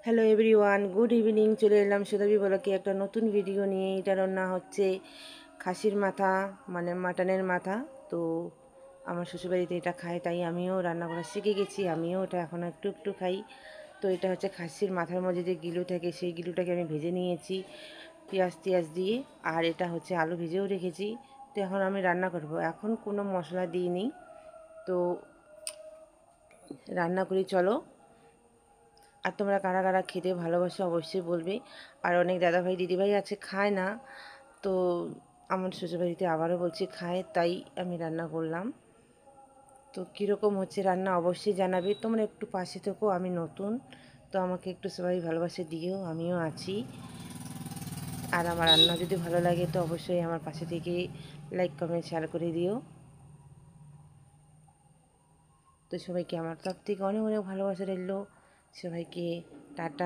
Hello everyone, good evening. চলে এলাম সুরভি বলকে একটা নতুন ভিডিও নিয়ে। এটা রান্না হচ্ছে খাসির মাথা, মানে মাটনের মাথা। তো আমার শ্বশুরবাড়িতে এটা খায়, তাই আমিও রান্না করা শিখে গেছি। আমিও এটা এখন একটু একটু খাই। তো এটা হচ্ছে খাসির মাথার মধ্যে যে গিলু থাকে, সেই গিলুটাকে আমি ভেজে নিয়েছি পেঁয়াজ টিয়াজ দিয়ে। আর এটা হচ্ছে আলু ভেজেও রেখেছি। তো এখন আমি রান্না করব। এখন কোনো মশলা দিইনি, তো রান্না করি চলো। আর তোমরা কারা কারা খেতে ভালোবাসো অবশ্যই বলবে। আর অনেক দাদাভাই দিদিভাই আছে খায় না, তো আমার শ্বশুরবাড়িতে আবারও বলছি খায়, তাই আমি রান্না করলাম। তো কীরকম হচ্ছে রান্না অবশ্যই জানাবে। তোমরা একটু পাশে থেকো, আমি নতুন, তো আমাকে একটু সবাই ভালোবাসে দিও, আমিও আছি। আর আমার রান্না যদি ভালো লাগে তো অবশ্যই আমার পাশে থেকে লাইক কমেন্ট শেয়ার করে দিও। তো সবাইকে আমার তরফ থেকে অনেক অনেক ভালোবাসা রইল। সবাইকে টাটা।